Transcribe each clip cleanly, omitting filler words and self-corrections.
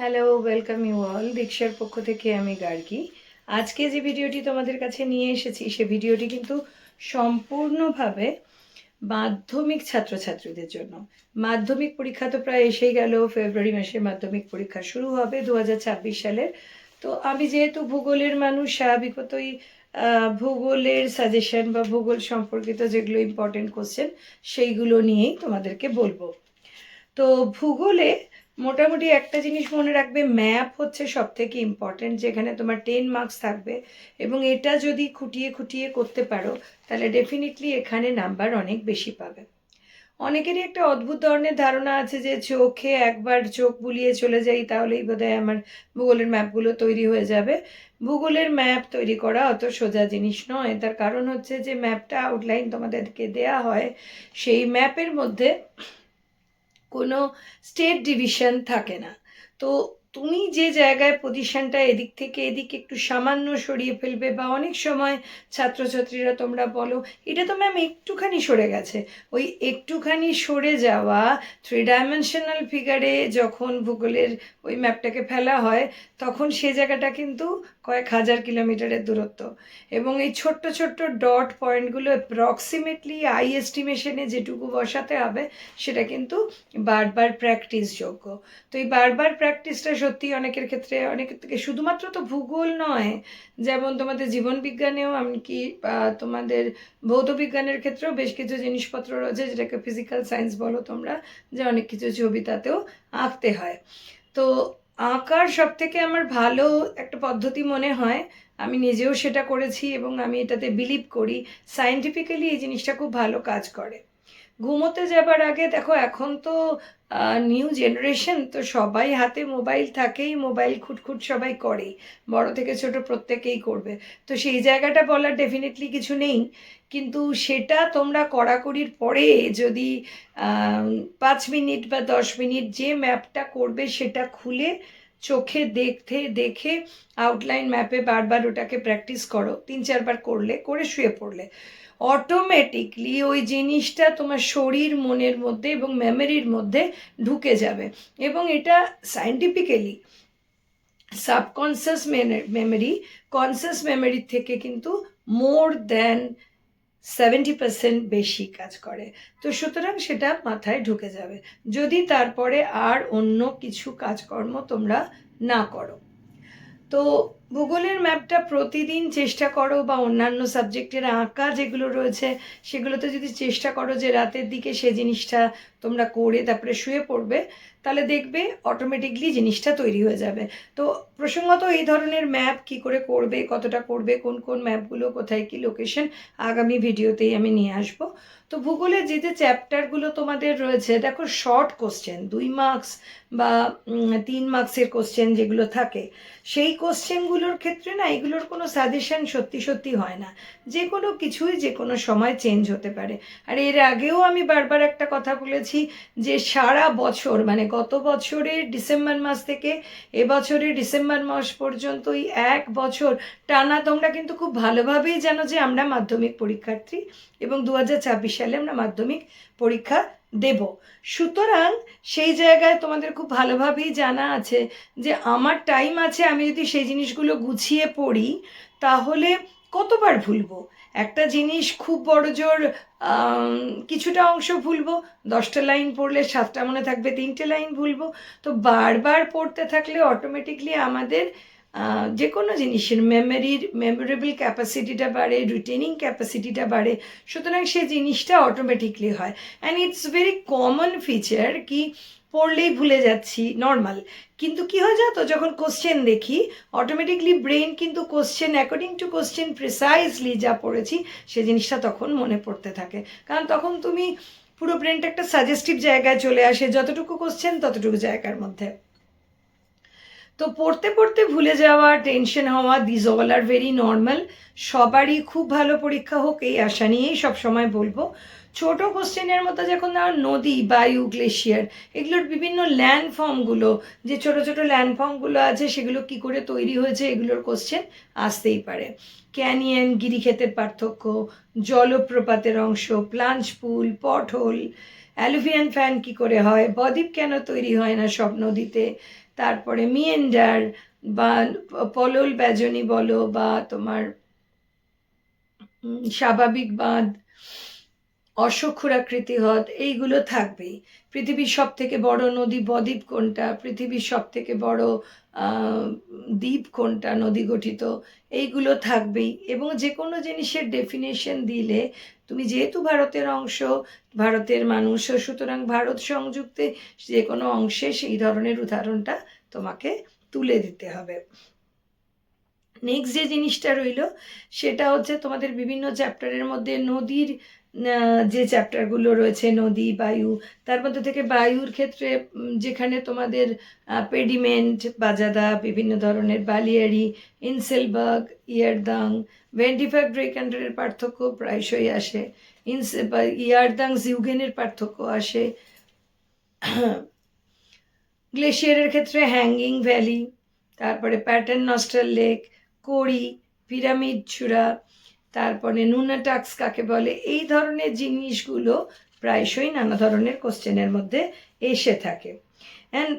Hello, welcome you all. দীক্ষার পক্ষ থেকে আমি গার্গী। আজকে যে ভিডিওটি তোমাদের কাছে নিয়ে এসেছি সে ভিডিওটি কিন্তু সম্পূর্ণভাবে মাধ্যমিক ছাত্রছাত্রীদের জন্য। মাধ্যমিক পরীক্ষা তো প্রায় এসেই গেল, ফেব্রুয়ারি মাসে মাধ্যমিক পরীক্ষা শুরু হবে 2026 সালের। তো আমি যেহেতু ভূগোলের মানুষ, স্বাভাবিকতই ভূগোলের সাজেশন বা ভূগোল সম্পর্কিত যেগুলো ইম্পর্টেন্ট কোশ্চেন সেইগুলো নিয়েই তোমাদেরকে বলবো। তো ভূগোলে মোটামুটি একটা জিনিস মনে রাখবে, ম্যাপ হচ্ছে সব থেকে ইম্পর্টেন্ট, যেখানে তোমার 10 মার্কস থাকবে এবং এটা যদি খুঁটিয়ে খুঁটিয়ে করতে পারো তাহলে ডেফিনেটলি এখানে নাম্বার অনেক বেশি পাবে। অনেকেরই একটা অদ্ভুত ধরনের ধারণা আছে যে চোখে একবার চোখ বুলিয়ে চলে যাই তাহলেই বোধহয় আমার ভূগোলের ম্যাপগুলো তৈরি হয়ে যাবে। ভূগোলের ম্যাপ তৈরি করা অত সোজা জিনিস নয়। তার কারণ হচ্ছে যে ম্যাপটা আউটলাইন তোমাদেরকে দেয়া হয়, সেই ম্যাপের মধ্যে কোনো স্টেট ডিভিশন থাকে না। তো তুমি যে জায়গায় পজিশনটা এদিক থেকে এদিকে একটু সামান্য সরিয়ে ফেলবে, বা অনেক সময় ছাত্রছাত্রীরা তোমরা বলো এটা তো ম্যাম একটুখানি সরে গেছে, ওই একটুখানি সরে যাওয়া 3 ডাইমেনশনাল ফিগারে যখন ভূগোলের ওই ম্যাপটাকে ফেলা হয় তখন সে জায়গাটা কিন্তু কয়েক হাজার কিলোমিটারের দূরত্ব, এবং এই ছোট্ট ছোট্ট ডট পয়েন্টগুলো অ্যাপ্রক্সিমেটলি আই এস্টিমেশনে যেটুকু বসাতে হবে সেটা কিন্তু বারবার প্র্যাকটিস যোগ্য। তো এই বারবার প্র্যাকটিসটা সত্যি অনেকের ক্ষেত্রে, অনেকের থেকে শুধুমাত্র তো ভূগোল নয়, যেমন তোমাদের জীবন বিজ্ঞানেও, এমনকি তোমাদের ভৌত বিজ্ঞানের ক্ষেত্রেও বেশ কিছু জিনিসপত্র রয়েছে যেটাকে ফিজিক্যাল সায়েন্স বলো তোমরা, যে অনেক কিছু ছবিতাতেও আঁকতে হয়। তো আঁকার সব থেকে আমার ভালো একটা পদ্ধতি মনে হয়, আমি নিজেও সেটা করেছি এবং আমি এটাতে বিলিভ করি, সায়েন্টিফিক্যালি এই জিনিসটা খুব ভালো কাজ করে। ঘুমোতে যাবার আগে দেখো, এখন তো নিউ জেনারেশন, তো সবাই হাতে মোবাইল থাকেই, মোবাইল খুঁটখুট সবাই করেই, বড় থেকে ছোট প্রত্যেকেই করবে। তো সেই জায়গাটা বলার ডেফিনেটলি কিছু নেই, কিন্তু সেটা তোমরা কড়াকড়ির পরে যদি 5 মিনিট বা 10 মিনিট যে ম্যাপটা করবে সেটা খুলে চোখে দেখতে দেখে আউটলাইন ম্যাপে বারবার ওটাকে প্র্যাকটিস করো, 3-4 বার করলে, করে শুয়ে পড়লে অটোমেটিকলি ওই জিনিসটা তোমার শরীর মনের মধ্যে এবং মেমোরির মধ্যে ঢুকে যাবে। এবং এটা সায়েন্টিফিক্যালি সাবকনসিয়াস মেমোরি কনসিয়াস মেমোরির থেকে কিন্তু মোর দ্যান 70% বেশি কাজ করে। তো সুতরাং সেটা মাথায় ঢুকে যাবে যদি তারপরে আর অন্য কিছু কাজকর্ম তোমরা না করো। তো ভূগোলের ম্যাপটা প্রতিদিন চেষ্টা করো, বা অন্যান্য সাবজেক্টের আঁকা যেগুলো রয়েছে সেগুলোতে যদি চেষ্টা করো যে রাতের দিকে সে জিনিসটা তোমরা করে তারপরে শুয়ে পড়বে, তাহলে দেখবে অটোমেটিকলি জিনিসটা তৈরি হয়ে যাবে। তো প্রসঙ্গত এই ধরনের ম্যাপ কি করে করবে, কতটা করবে, কোন কোন ম্যাপগুলো কোথায় কি লোকেশন, আগামী ভিডিওতেই আমি নিয়ে আসবো। তো ভূগোলের যে যে চ্যাপ্টারগুলো তোমাদের রয়েছে, দেখো শর্ট কোশ্চেন 2 মার্কস বা 3 মার্কসের কোশ্চেন যেগুলো থাকে, সেই কোশ্চেনগুলোর ক্ষেত্রে না এগুলোর কোনো সাজেশন সত্যি সত্যি হয় না, যে কোনো কিছুই যে কোনো সময় চেঞ্জ হতে পারে। আর এর আগেও আমি বারবার একটা কথা বলেছি যে সারা বছর, মানে গত বছরের ডিসেম্বর মাস থেকে এবছরের ডিসেম্বর মাস পর্যন্ত এই 1 বছর টানা তোমরা কিন্তু খুব ভালোভাবেই জানো যে আমরা মাধ্যমিক পরীক্ষার্থী এবং 2026 সালে আমরা মাধ্যমিক পরীক্ষা দেব। সুতরাং সেই জায়গায় তোমাদের খুব ভালোভাবেই জানা আছে যে আমার টাইম আছে, আমি যদি সেই জিনিসগুলো গুছিয়ে পড়ি তাহলে কতবার ভুলবো একটা জিনিস, খুব বড় জোর কিছুটা অংশ ভুলবো, 10টা লাইন পড়লে 7টা মনে থাকবে, 3টে লাইন ভুলবো। তো বারবার পড়তে থাকলে অটোমেটিকলি আমাদের যে কোনো জিনিসের মেমোরেবল ক্যাপাসিটিটা বাড়ে, রিটেনিং ক্যাপাসিটিটা বাড়ে। সুতরাং সে জিনিসটা অটোমেটিকলি হয়। And it's very common feature কি পড়লেই ভুলে যাচ্ছি, নর্মাল, কিন্তু কি হয় জানো তো, যখন কোশ্চেন দেখি অটোমেটিকলি ব্রেন কিন্তু question according to question precisely যা পড়েছি সে জিনিসটা তখন মনে পড়তে থাকে, কারণ তখন তুমি পুরো ব্রেনটা একটা সাজেস্টিভ জায়গায় চলে আসে, যতটুকু কোশ্চেন ততটুকু জায়গার মধ্যে। তো পড়তে পড়তে ভুলে যাওয়া, টেনশন হওয়া, this all are very normal. সবারই খুব ভালো পরীক্ষা হোক এই আশা নিয়েই সবসময় বলবো। ছোট কোশ্চেনের মতো যখন নদী, বায়ু, গ্লেশিয়ার, এগুলোর বিভিন্ন ল্যান্ডফর্মগুলো, যে ছোট ছোট ল্যান্ডফর্মগুলো আছে সেগুলো কি করে তৈরি হয়েছে এগুলোর কোশ্চেন আসতেই পারে। ক্যানিয়ন, গিরিক্ষেতের পার্থক্য, জলপ্রপাতের অংশ, প্লাঞ্চ পুল, পটহোল, অ্যালুভিয়ান ফ্যান কি করে হয়, বদ্বীপ কেন তৈরি হয় না সব নদীতে, তারপরে মিয়েন্ডার বা পলল ব্যজনী বলো বা তোমার স্বাভাবিক বাঁধ, অশ্বক্ষুরাকৃতি হ্রদ, এইগুলো থাকবেই। পৃথিবীর সব থেকে বড় নদী বদ্বীপ কোনটা, পৃথিবীর সব থেকে বড় দ্বীপ কোনটা নদী গঠিত, এইগুলো থাকবেই। এবং যে কোনো জিনিসের ডেফিনেশন দিলে তুমি যেহেতু ভারতের অংশ, ভারতের মানুষ, সুতরাং ভারত সংযুক্তে যে কোনো অংশে সেই ধরনের উদাহরণটা তোমাকে তুলে দিতে হবে। নেক্সট যে জিনিসটা রইল সেটা হচ্ছে তোমাদের বিভিন্ন চ্যাপ্টারের মধ্যে নদীর যে চ্যাপ্টারগুলো রয়েছে, নদী, বায়ু, তার মধ্যে থেকে বায়ুর ক্ষেত্রে যেখানে তোমাদের পেডিমেন্ট, বাজাদা, বিভিন্ন ধরনের বালিয়ারি, ইনসেলবার্গ, ইয়ারদাং, ভেন্টিফার ড্রেকান্ডারের পার্থক্য প্রায়শই আসে, ইয়ারদাং জিউগেনের পার্থক্য আসে। গ্লেশিয়ারের ক্ষেত্রে হ্যাঙ্গিং ভ্যালি, তারপরে প্যাটার্ন নস্টার লেক, কোরি, পিরামিড চূড়া, তারপরে নুনাটাক্স কাকে বলে, এই ধরনের জিনিসগুলো প্রায়শই নানা ধরনের কোশ্চেনের মধ্যে এসে থাকে। অ্যান্ড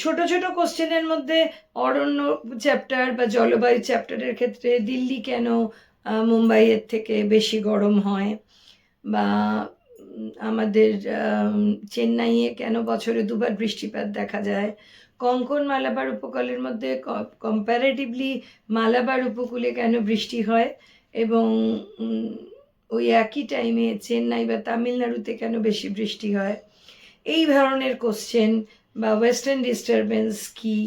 ছোট ছোট কোশ্চেনের মধ্যে অরণ্য চ্যাপ্টার বা জলবায়ু চ্যাপ্টারের ক্ষেত্রে দিল্লি কেন মুম্বাইয়ের থেকে বেশি গরম হয়, বা আমাদের চেন্নাইয়ে কেন বছরে দুবার বৃষ্টিপাত দেখা যায়, কঙ্কন মালাবার উপকূলের মধ্যে কম্প্যারেটিভলি মালাবার উপকূলে কেন বৃষ্টি হয়, এবং ওই একই টাইমে চেন্নাই বা তামিলনাড়ুতে কেন বেশি বৃষ্টি হয়, এই ধরনের কোশ্চেন। বা ওয়েস্টার্ন ডিস্টারবেন্স কি,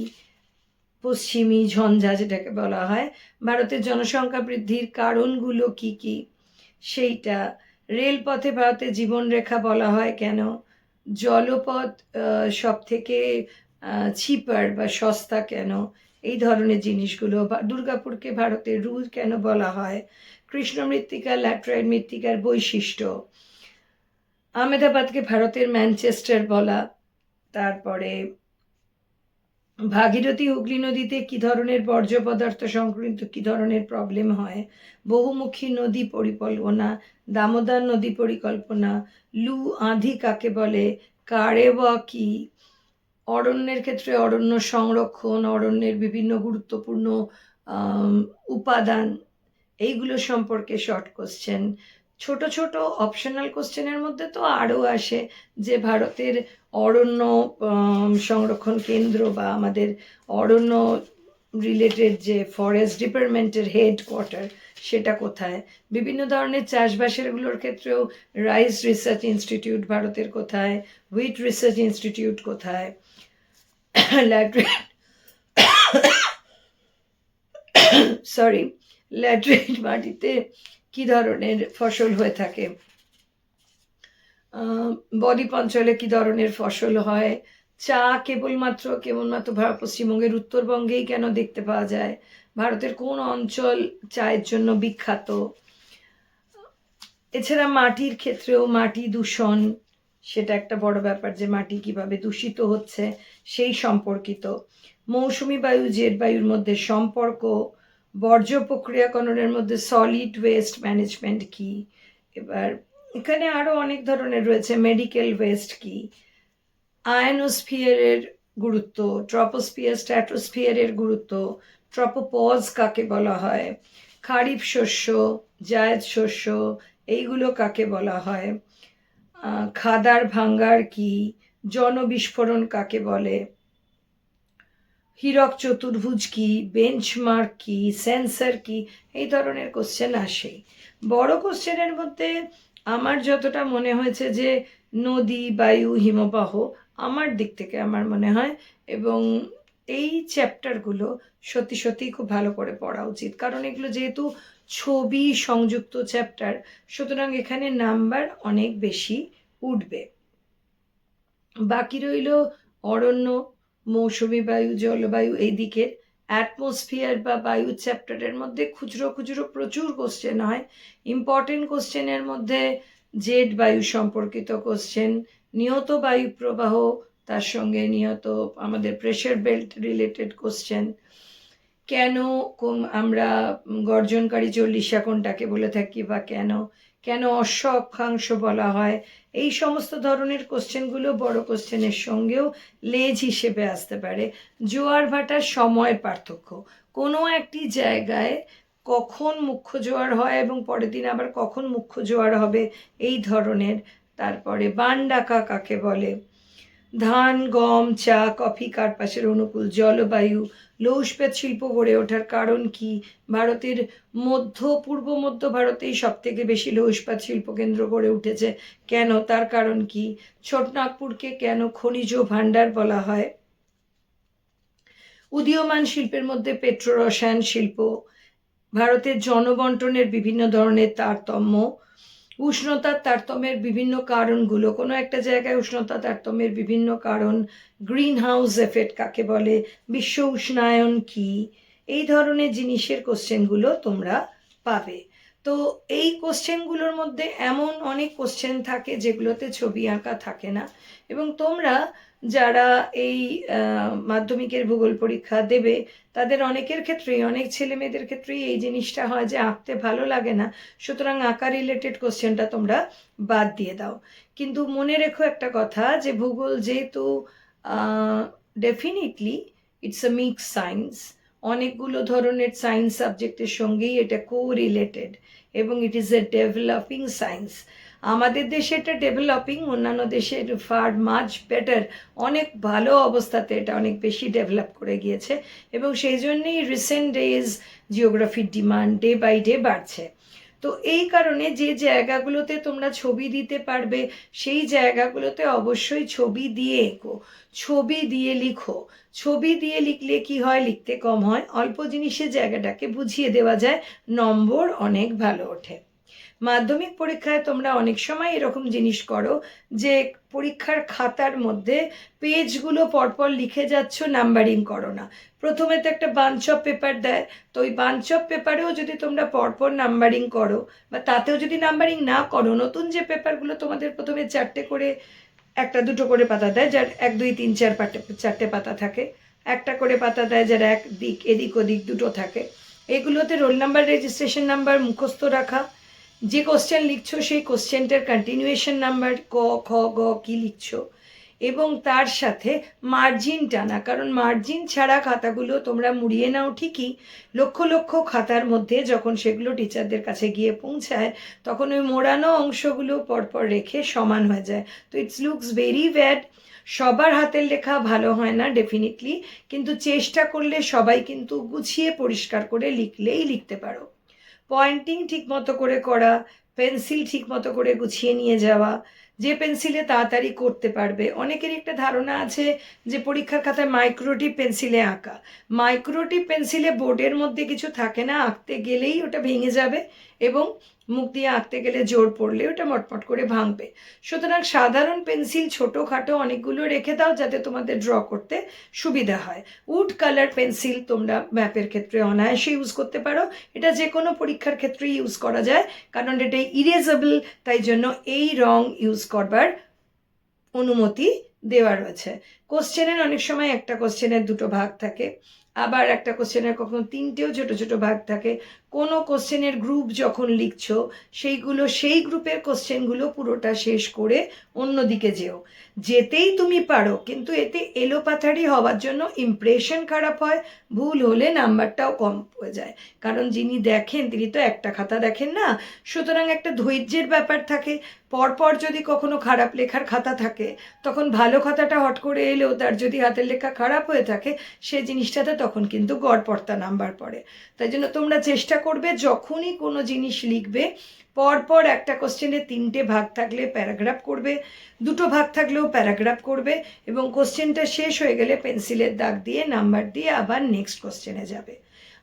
পশ্চিমী ঝঞ্ঝা যেটাকে বলা হয়, ভারতের জনসংখ্যা বৃদ্ধির কারণগুলো কি কি, সেইটা। রেলপথে ভারতের জীবনরেখা বলা হয় কেন, জলপথ সব থেকে চিপার বা সস্তা কেন, এই ধরনের জিনিসগুলো। বা দুর্গাপুরকে ভারতের রুল কেন বলা হয়, কৃষ্ণ মৃত্তিকা, ল্যাটেরাইট মৃত্তিকার বৈশিষ্ট্য, আহমেদাবাদকে ভারতের ম্যানচেস্টার বলা, তারপরে ভাগীরথী হুগলি নদীতে কি ধরনের বর্জ্য পদার্থ সংক্রান্ত কি ধরনের প্রবলেম হয়, বহুমুখী নদী পরিকল্পনা, দামোদর নদী পরিকল্পনা, লু আঁধি কাকে বলে, কারেওয়া কি, অরণ্যের ক্ষেত্রে অরণ্য সংরক্ষণ, অরণ্যের বিভিন্ন গুরুত্বপূর্ণ উপাদান, এইগুলো সম্পর্কে শর্ট কোশ্চেন। ছোট ছোট অপশনাল কোশ্চেনের মধ্যে তো আরও আসে যে ভারতের অরণ্য সংরক্ষণ কেন্দ্র বা আমাদের অরণ্য রিলেটেড যে ফরেস্ট ডিপার্টমেন্টের হেডকোয়ার্টার সেটা কোথায়, বিভিন্ন ধরনের চাষবাসেরগুলোর ক্ষেত্রেও রাইস রিসার্চ ইনস্টিটিউট ভারতের কোথায়, হুইট রিসার্চ ইনস্টিটিউট কোথায়, ল্যাটেরাইট মাটিতে কি ধরনের ফসল হয়ে থাকে, বদ্বীপ অঞ্চলে কি ধরনের ফসল হয়, চা কেবলমাত্র পশ্চিমবঙ্গের উত্তরবঙ্গেই কেন দেখতে পাওয়া যায়, ভারতের কোন অঞ্চল চায়ের জন্য বিখ্যাত। এছাড়া মাটির ক্ষেত্রেও মাটি দূষণ, সেটা একটা বড় ব্যাপার, যে মাটি কিভাবে দূষিত হচ্ছে সেই সম্পর্কিত। মৌসুমি বায়ু জেট বায়ুর মধ্যে সম্পর্ক, বর্জ্য প্রক্রিয়াকরণের মধ্যে সলিড ওয়েস্ট ম্যানেজমেন্ট কি, এবার এখানে আরও অনেক ধরনের রয়েছে, মেডিকেল ওয়েস্ট কি, আয়নোস্ফিয়ারের গুরুত্ব, ট্রপোস্ফিয়ার স্ট্র্যাটোস্ফিয়ারের গুরুত্ব, ট্রপোপজ কাকে বলা হয়, খারিফ শস্য, জায়েদ শস্য, এইগুলো কাকে বলা হয়, খাদার ভাঙ্গার কি, জনবিস্ফোরণ কাকে বলে, হীরক চতুর্ভুজ কি, বেঞ্চমার্ক কি, সেন্সর কি, এই ধরনের কোশ্চেন আসেই। বড় কোশ্চেনের মধ্যে আমার যতটা মনে হয়েছে যে নদী, বায়ু, হিমবাহ, আমার দিক থেকে আমার মনে হয়, এবং এই চ্যাপ্টারগুলো সত্যি সত্যিই খুব ভালো করে পড়া উচিত, কারণ এগুলো যেহেতু ছবি সংযুক্ত চ্যাপ্টার, সুতরাং এখানে নাম্বার অনেক বেশি উঠবে। বাকি রইল অরণ্য, মৌসুমি বায়ু, জলবায়ু, এই দিকের অ্যাটমসফিয়ার বা বায়ু চ্যাপ্টারের মধ্যে খুচরো খুচরো প্রচুর কোশ্চেন হয়। ইম্পর্টেন্ট কোশ্চেনের মধ্যে জেট বায়ু সম্পর্কিত কোশ্চেন, নিয়ত বায়ু প্রবাহ, তার সঙ্গে নিয়ত আমাদের প্রেশার বেল্ট রিলেটেড কোশ্চেন, কেন আমরা গর্জনকারী চল্লিশা কোনটাকে বলে থাকি, বা কেন কেন অশ্ব অক্ষাংশ বলা হয়, এই সমস্ত ধরনের কোশ্চেনগুলো বড় কোশ্চেনের সঙ্গেও লেজ হিসেবে আসতে পারে। জোয়ার ভাটার সময়ের পার্থক্য, কোনো একটি জায়গায় কখন মুখ্য জোয়ার হয় এবং পরের দিন আবার কখন মুখ্য জোয়ার হবে, এই ধরনের। তারপরে বান ডাকা কাকে বলে, ধান, গম, চা, কফি কার পাশের অনুকূল জলবায়ু, লৌহ ইস্পাত শিল্প গড়ে ওঠার কারণ কি, ভারতের পূর্ব মধ্য ভারতেই সব থেকে বেশি লৌহ ইস্পাত শিল্প কেন্দ্র গড়ে উঠেছে কেন, তার কারণ কি, ছোটনাগপুরকে কেন খনিজ ভাণ্ডার বলা হয়, উদীয়মান শিল্পের মধ্যে পেট্রো রসায়ন শিল্প, ভারতের জনবন্টনের বিভিন্ন ধরনের তারতম্য, উষ্ণতার তারতম্যের বিভিন্ন কারণগুলো, কোনো একটা জায়গায় উষ্ণতা তারতম্যের বিভিন্ন কারণ, গ্রিন হাউস এফেক্ট কাকে বলে, বিশ্ব উষ্ণায়ন কি, এই ধরনের জিনিসের কোশ্চেনগুলো তোমরা পাবে। তো এই কোশ্চেনগুলোর মধ্যে এমন অনেক কোশ্চেন থাকে যেগুলোতে ছবি আঁকা থাকে না, এবং তোমরা যারা এই মাধ্যমিকের ভূগোল পরীক্ষা দেবে তাদের অনেকের ক্ষেত্রেই, অনেক ছেলে মেয়েদের ক্ষেত্রেই এই জিনিসটা হয় যে আঁকতে ভালো লাগে না, সুতরাং আঁকা রিলেটেড কোশ্চেনটা তোমরা বাদ দিয়ে দাও। কিন্তু মনে রেখো একটা কথা, যে ভূগোল যেহেতু definitely it's a mix science, অনেকগুলো ধরনের সায়েন্স সাবজেক্টের সঙ্গেই এটা কো-রিলেটেড, এবং it is a developing science. আমাদের দেশে এটা ডেভেলপিং, অন্যান্য দেশে ফার মাচ বেটার, অনেক ভালো অবস্থাতে এটা অনেক বেশি ডেভেলপ করে গিয়েছে, এবং সেই জন্যেই রিসেন্ট ডেজ জিওগ্রাফির ডিমান্ড ডে বাই ডে বাড়ছে। তো এই কারণে যে জায়গাগুলোতে তোমরা ছবি দিতে পারবে সেই জায়গাগুলোতে অবশ্যই ছবি দিয়ে এঁকো, ছবি দিয়ে লিখো। ছবি দিয়ে লিখলে কি হয়, লিখতে কম হয়, অল্প জিনিসের জায়গাটাকে বুঝিয়ে দেওয়া যায়, নম্বর অনেক ভালো ওঠে। মাধ্যমিক পরীক্ষায় তোমরা অনেক সময় এরকম জিনিস করো যে পরীক্ষার খাতার মধ্যে পেজগুলো পরপর লিখে যাচ্ছ, নাম্বারিং করো না। প্রথমে তো একটা বাঞ্চ অফ পেপার দেয়, তো ওই বাঞ্চ অফ পেপারেও যদি তোমরা পরপর নাম্বারিং করো, বা তাতেও যদি নাম্বারিং না করো, নতুন যে পেপারগুলো তোমাদের প্রথমে 4টে করে, 1টা 2টো করে পাতা দেয়, যার 1 2 3 4 4টে পাতা থাকে, 1টা করে পাতা দেয় যার এক দিক এদিক ওদিক 2টো থাকে, এগুলোতে রোল নাম্বার, রেজিস্ট্রেশন নাম্বার মুখস্থ রাখা, যে কোশ্চেন লিখছো সেই কোশ্চেনটার কন্টিনিউয়েশন নাম্বার, ক খ গ কি লিখছো, এবং তার সাথে মার্জিন টানা, কারণ মার্জিন ছাড়া খাতাগুলো তোমরা মুড়িয়ে নাও ঠিকই, লক্ষ লক্ষ খাতার মধ্যে যখন সেগুলো টিচারদের কাছে গিয়ে পৌঁছায় তখন ওই মোড়ানো অংশগুলো পরপর রেখে সমান হয়ে যায়, তো ইটস লুকস ভেরি ব্যাড। সবার হাতের লেখা ভালো হয় না ডেফিনেটলি, কিন্তু চেষ্টা করলে সবাই কিন্তু গুছিয়ে পরিষ্কার করে লিখলেই লিখতে পারো। পয়েন্টিং ঠিক মতো করে করা, পেন্সিল ঠিক মতো করে গুছিয়ে নিয়ে যাওয়া, যে পেন্সিলে তাড়াতাড়ি করতে পারবে। অনেকেরই একটা ধারণা আছে যে পরীক্ষার খাতায় মাইক্রোটিপ পেন্সিলে আঁকা, মাইক্রোটিপ পেন্সিলে বোর্ডের মধ্যে কিছু থাকে না, আঁকতে গেলেই ওটা ভেঙে যাবে, এবং মুখ দিয়ে আঁকতে গেলে জোর পড়লে ওটা মটমট করে ভাঙবে। সুতরাং সাধারণ পেন্সিল ছোটোখাটো অনেকগুলো রেখে দাও যাতে তোমাদের ড্র করতে সুবিধা হয়। উড কালার পেন্সিল তোমরা ম্যাপের ক্ষেত্রে অনায়াসে ইউজ করতে পারো, এটা যে কোনো পরীক্ষার ক্ষেত্রে ইউজ করা যায়, কারণ এটা ইরেজেবল, তাই জন্য এই রং ইউজ করবার অনুমতি দেওয়া রয়েছে। কোশ্চেনের অনেক সময় একটা কোশ্চেনের 2টো ভাগ থাকে, আবার একটা কোশ্চেনের কখনো 3টেও ছোটো ছোটো ভাগ থাকে। কোনো কোশ্চেনের গ্রুপ যখন লিখছো সেই গ্রুপের কোশ্চেনগুলো পুরোটা শেষ করে অন্যদিকে যেতেই তুমি পারো, কিন্তু এতে এলোপাথারি হওয়ার জন্য ইমপ্রেশন খারাপ হয়, ভুল হলে নাম্বারটাও কম হয়ে যায়, কারণ যিনি দেখেন তিনি তো একটা খাতা দেখেন না, সুতরাং একটা ধৈর্যের ব্যাপার থাকে। পরপর যদি কখনো খারাপ লেখার খাতা থাকে তখন ভালো খাতাটা হট করে এলেও তার যদি হাতের লেখা খারাপ হয়ে থাকে সেই জিনিসটাতে তখন কিন্তু গড়পড়তা নাম্বার পড়ে। তাই জন্য তোমরা চেষ্টা করবে যখনই কোনো জিনিস লিখবে পরপর একটা কোশ্চেনে 3টে ভাগ থাকলে প্যারাগ্রাফ করবে, 2টো ভাগ থাকলেও প্যারাগ্রাফ করবে, এবং কোশ্চেনটা শেষ হয়ে গেলে পেন্সিলের দাগ দিয়ে নাম্বার দিয়ে আবার নেক্সট কোশ্চেনে যাবে।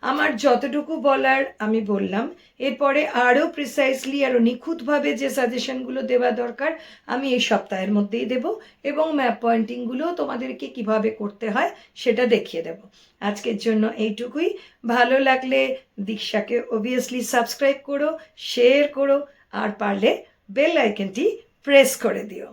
আমার যতটুকু বলার আমি বললাম, এরপরে আরও প্রিসাইসলি আরও নিখুঁতভাবে যে সাজেশনগুলো দেওয়া দরকার আমি এই সপ্তাহের মধ্যেই দেব, এবং ম্যাপ পয়েন্টিংগুলো তোমাদেরকে কিভাবে করতে হয় সেটা দেখিয়ে দেব। আজকের জন্য এইটুকুই। ভালো লাগলে দীক্ষাকে অবভিয়াসলি সাবস্ক্রাইব করো, শেয়ার করো, আর পারলে বেল আইকনটি প্রেস করে দিও।